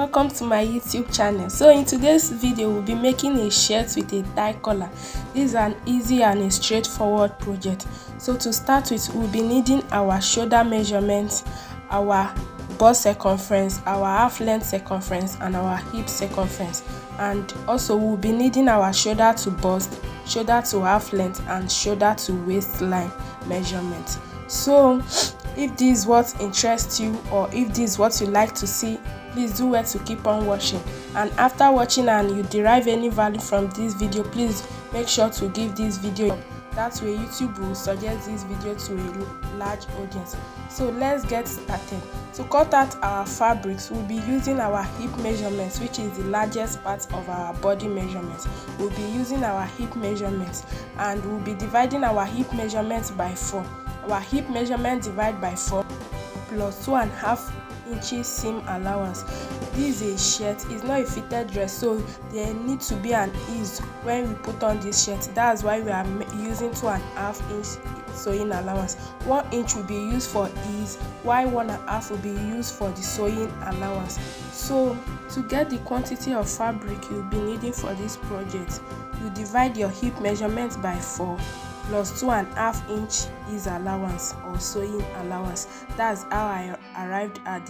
welcome to my YouTube channel. So in today's video we'll be making a shirt with a tie collar. This is an easy and a straightforward project. So to start with, we'll be needing our shoulder measurements, our bust circumference, our half length circumference, and our hip circumference. And also we'll be needing our shoulder to bust, shoulder to half length, and shoulder to waistline measurement. So if this is what interests you, or if this is what you like to see, please do well to keep on watching. And after watching and you derive any value from this video, please make sure to give this video. That way YouTube will suggest this video to a large audience. So let's get started. To cut out our fabrics, we'll be using our hip measurements, which is the largest part of our body measurements. We'll be using our hip measurements, and we'll be dividing our hip measurements by 4. Our hip measurement divided by 4 plus 2.5 inches seam allowance. This is a shirt, it's not a fitted dress, so there needs to be an ease when we put on this shirt. That's why we are using 2.5 inch sewing allowance. 1 inch will be used for ease, while 1.5 will be used for the sewing allowance. So to get the quantity of fabric you'll be needing for this project, you divide your hip measurement by 4 plus 2.5 inch ease allowance or sewing allowance. That's how I arrived at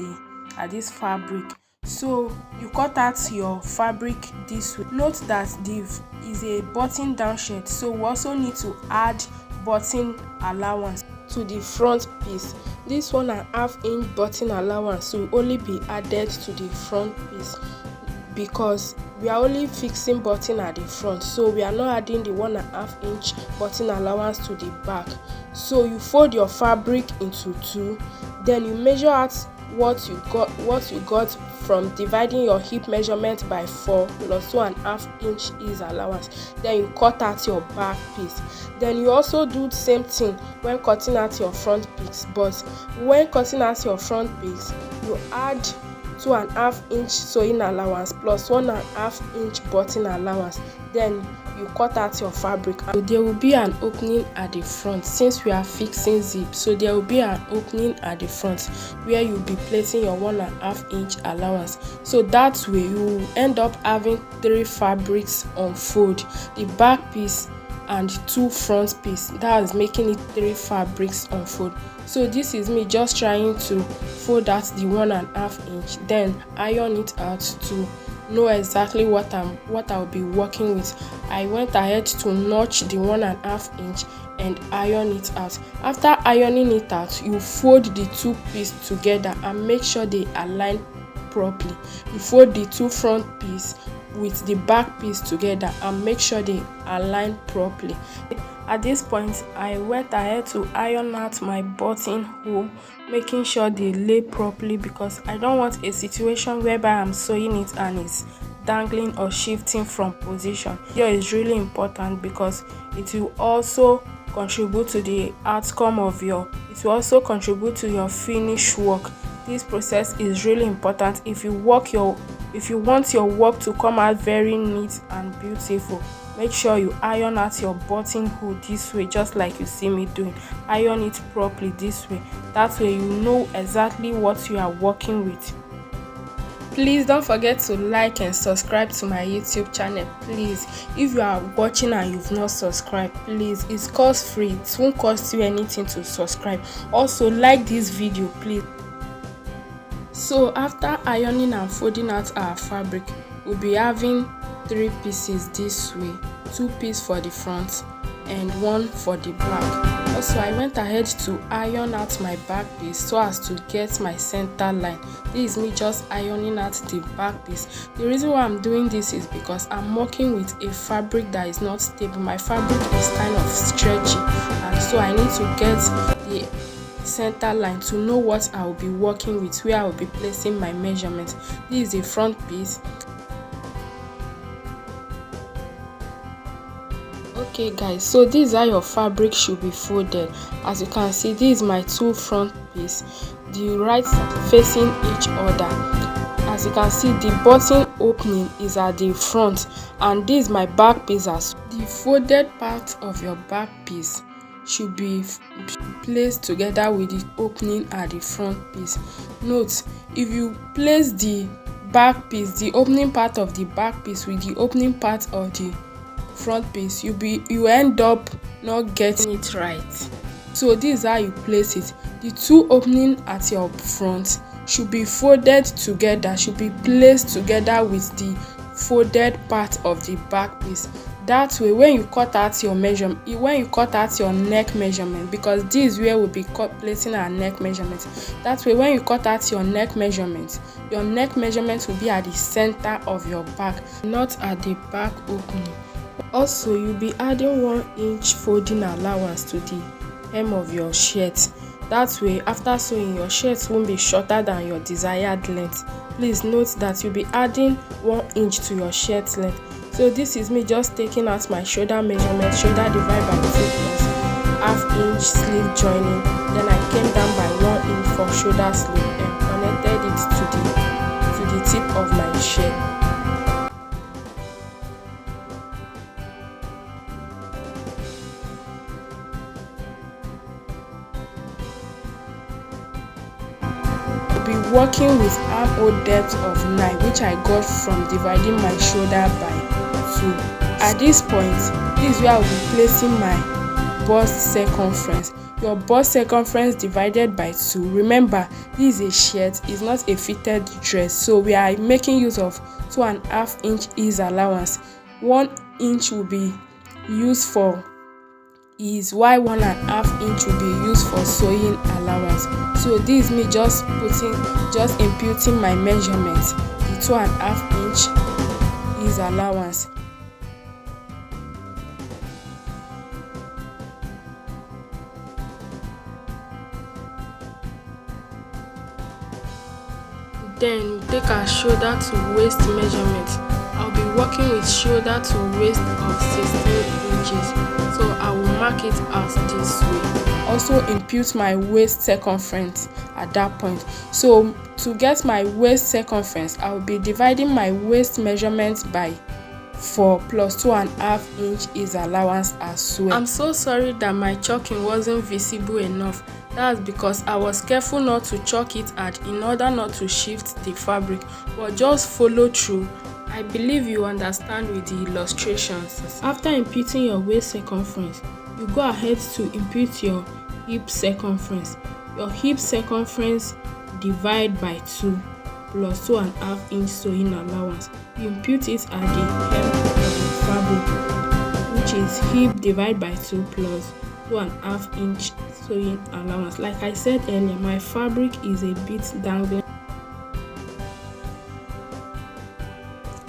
this fabric. So you cut out your fabric this way. Note that this is a button down shirt, so we also need to add button allowance to the front piece. This 1.5 inch button allowance will only be added to the front piece because we are only fixing button at the front, so we are not adding the 1.5 inch button allowance to the back. So you fold your fabric into 2, then you measure out what you got from dividing your hip measurement by 4 plus 2.5 inch ease allowance. Then you cut out your back piece. Then you also do the same thing when cutting out your front piece, but when cutting out your front piece, you add 2.5 inch sewing allowance plus 1.5 inch button allowance. Then you cut out your fabric. So there will be an opening at the front since we are fixing zip. So there will be an opening at the front where you'll be placing your 1.5 inch allowance. So that way you will end up having 3 fabrics on fold: the back piece and 2 front piece. That is making it 3 fabrics on fold. So this is me just trying to fold out the 1.5 inch, then iron it out to know exactly what I'll be working with. I went ahead to notch the 1.5 inch and iron it out. After ironing it out, you fold the 2 pieces together and make sure they align properly. You fold the 2 front piece with the back piece together and make sure they align properly. At this point, I went ahead to iron out my buttonhole, making sure they lay properly because I don't want a situation whereby I'm sewing it and it's dangling or shifting from position. Here is really important because it will also contribute to the outcome of it will also contribute to your finished work. This process is really important if you want your work to come out very neat and beautiful. Make sure you iron out your buttonhole this way, just like you see me doing. Iron it properly this way. That way you know exactly what you are working with. Please don't forget to like and subscribe to my YouTube channel. Please, if you are watching and you've not subscribed, please, it's cost free. It won't cost you anything to subscribe. Also, like this video, please. So after ironing and folding out our fabric, we'll be having 3 pieces this way: 2 pieces for the front and 1 for the back. Also, I went ahead to iron out my back piece so as to get my center line. This is me just ironing out the back piece. The reason why I'm doing this is because I'm working with a fabric that is not stable. My fabric is kind of stretchy, and so I need to get the center line to know what I will be working with, where I will be placing my measurements. This is a front piece. Okay guys, so this is how your fabric should be folded. As you can see, this is my 2 front piece, the right side facing each other. As you can see, the button opening is at the front, and this is my back piece. As the folded part of your back piece should be placed together with the opening at the front piece. Note, if you place the back piece, the opening part of the back piece with the opening part of the front piece, you end up not getting it right. So this is how you place it. The two opening at your front should be folded together, should be placed together with the folded part of the back piece. That way, when you cut out your measurement, when you cut out your neck measurement, because this is where we'll be placing our neck measurement. That way, when you cut out your neck measurement will be at the center of your back, not at the back opening. Also, you'll be adding 1 inch folding allowance to the hem of your shirt. That way, after sewing, your shirt won't be shorter than your desired length. Please note that you'll be adding 1 inch to your shirt length. So this is me just taking out my shoulder measurement, shoulder divided by 2 plus ½ inch sleeve joining. Then I came down by 1 inch for shoulder sleeve and connected it to the tip of my shirt. Be working with armhole depth of 9, which I got from dividing my shoulder by 2. At this point, this is where I will be placing my bust circumference. Your bust circumference divided by 2. Remember, this is a shirt, it's not a fitted dress, so we are making use of 2.5 inch ease allowance. 1 inch will be used for ease, while 1.5 inch will be used for sewing allowance. So this is me just imputing my measurement, the 2.5 inch ease allowance. Then take our shoulder to waist measurement. I'll be working with shoulder to waist of 16 inches. So I will mark it out this way. Also impute my waist circumference at that point. So to get my waist circumference, I will be dividing my waist measurement by 4 plus 2.5 inch is allowance as well. I'm so sorry that my chalking wasn't visible enough. That's because I was careful not to chalk it out in order not to shift the fabric, but just follow through. I believe you understand with the illustrations. After imputing your waist circumference, you go ahead to impute your hip circumference. Your hip circumference divide by 2 plus 2.5 inch sewing allowance. You impute it at the hem of the fabric, which is hip divided by 2 plus 2.5 inch sewing allowance. Like I said earlier, my fabric is a bit dangling.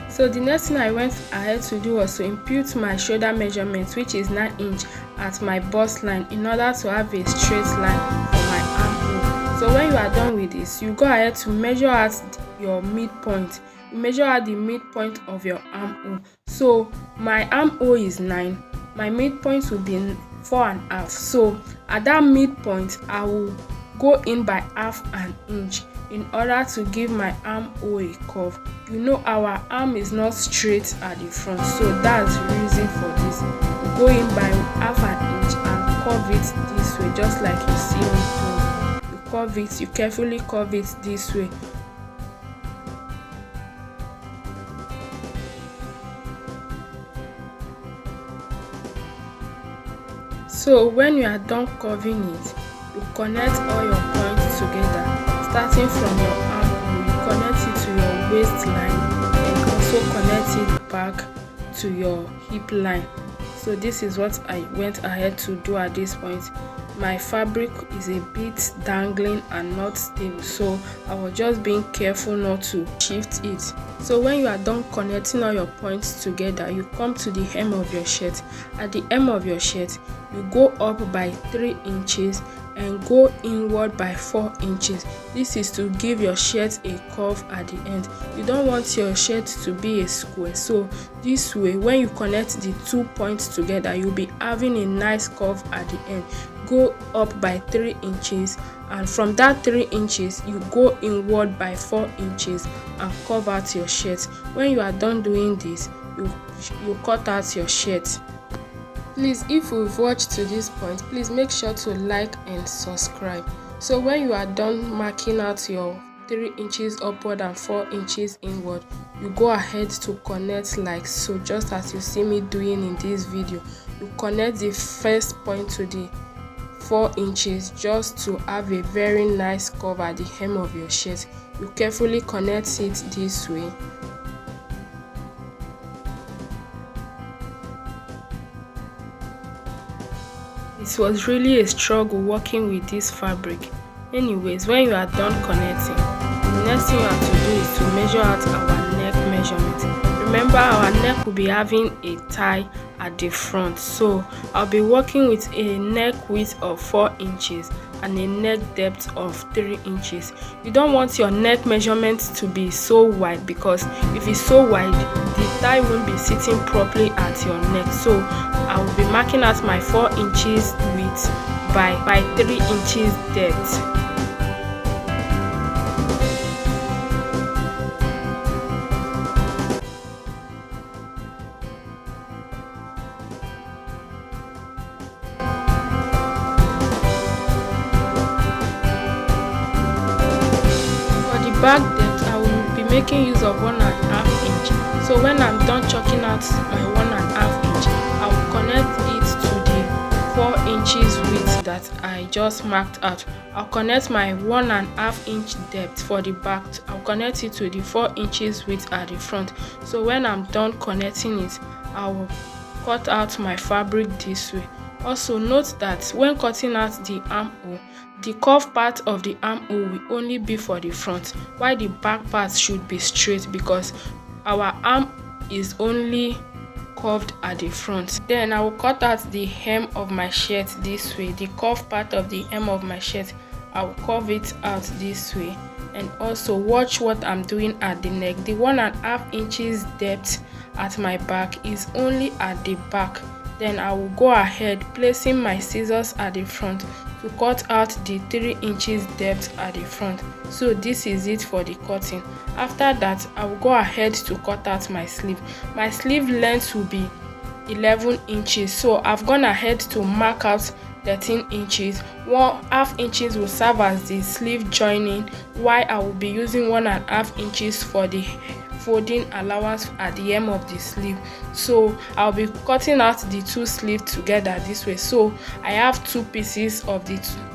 So the next thing I went ahead to do was to impute my shoulder measurement, which is 9 inch, at my bust line in order to have a straight line for my armhole. So when you are done with this, you go ahead to measure out your midpoint. You measure out the midpoint of your armhole. So my armhole is 9. My midpoint will be 4.5. So at that midpoint, I will go in by ½ an inch in order to give my armhole a curve. You know our arm is not straight at the front, so that's the reason for this. You go in by ½ an inch and curve it this way, just like you see me do. You curve it, you carefully curve it this way. So when you are done curving it, you connect all your points together. Starting from your armhole, you connect it to your waistline and also connect it back to your hip line. So this is what I went ahead to do at this point. My fabric is a bit dangling and not stable, so I was just being careful not to shift it. So when you are done connecting all your points together, you come to the hem of your shirt. At the hem of your shirt, you go up by 3 inches and go inward by 4 inches. This is to give your shirt a curve at the end. You don't want your shirt to be a square, so this way when you connect the 2 points together, you'll be having a nice curve at the end. Go up by 3 inches, and from that 3 inches you go inward by 4 inches and curve out your shirt. When you are done doing this, you cut out your shirt. Please, if you've watched to this point, please make sure to like and subscribe. So when you are done marking out your 3 inches upward and 4 inches inward. You go ahead to connect like so, just as you see me doing in this video. You connect the first point to the 4 inches just to have a very nice curve at the hem of your shirt. You carefully connect it this way. It was really a struggle working with this fabric. Anyways, when you are done connecting, the next thing you have to do is to measure out our neck measurement. Remember, our neck will be having a tie at the front, so I'll be working with a neck width of 4 inches and a neck depth of 3 inches. You don't want your neck measurement to be so wide, because if it's so wide, the tie won't be sitting properly at your neck. So I will be marking out my 4 inches width by 3 inches depth. Back depth, I will be making use of 1.5 inch. So when I'm done chalking out my 1.5 inch, I will connect it to the 4 inches width that I just marked out. I'll connect my 1.5 inch depth for the back. I'll connect it to the 4 inches width at the front. So when I'm done connecting it, I will cut out my fabric this way. Also note that when cutting out the armhole, the curved part of the armhole will only be for the front, while the back part should be straight, because our arm is only curved at the front. Then I will cut out the hem of my shirt this way. The curved part of the hem of my shirt, I will curve it out this way. And also watch what I'm doing at the neck. The 1.5 inches depth at my back is only at the back. Then I will go ahead placing my scissors at the front to cut out the 3 inches depth at the front. So this is it for the cutting. After that, I will go ahead to cut out my sleeve. My sleeve length will be 11 inches. So I've gone ahead to mark out 13 inches. 1/2 inches will serve as the sleeve joining, while I will be using 1.5 inches for the folding allowance at the hem of the sleeve. So I'll be cutting out the two sleeves together this way. So I have 2 pieces of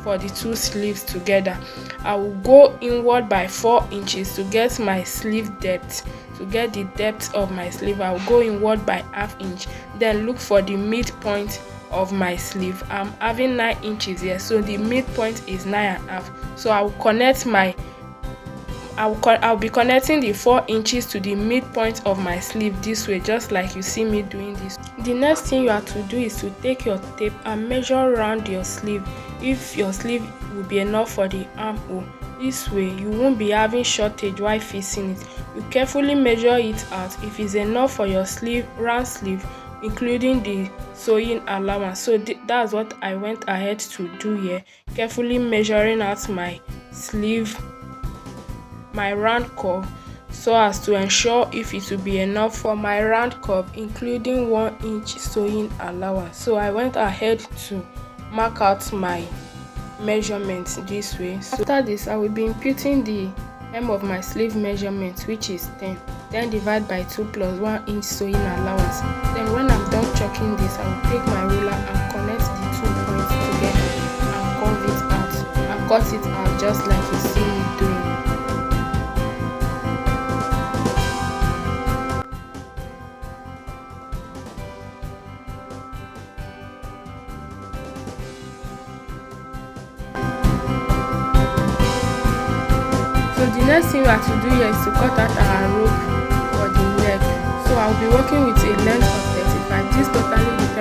for the 2 sleeves together. I will go inward by 4 inches to get my sleeve depth. To get the depth of my sleeve, I will go inward by 1/2 inch. Then look for the midpoint of my sleeve. I'm having 9 inches here, so the midpoint is 9.5. So I will connect I'll be connecting the 4 inches to the midpoint of my sleeve this way, just like you see me doing this. The next thing you have to do is to take your tape and measure around your sleeve, if your sleeve will be enough for the armhole. This way you won't be having shortage while fixing it. You carefully measure it out if it's enough for your sleeve, round sleeve, including the sewing allowance. So that's what I went ahead to do here, carefully measuring out my sleeve, my round curve, so as to ensure if it will be enough for my round curve, including 1 inch sewing allowance. So I went ahead to mark out my measurements this way. So after this, I will be imputing the hem of my sleeve measurement, which is 10. Then divide by 2 plus 1 inch sewing allowance. Then when I'm done chalking this, I will take my ruler and connect the 2 points together and curve it out and cut it out, just like you see me doing. So the next thing we have to do here is to cut out our rope for the neck. So I'll be working with a length of 35. This totally depends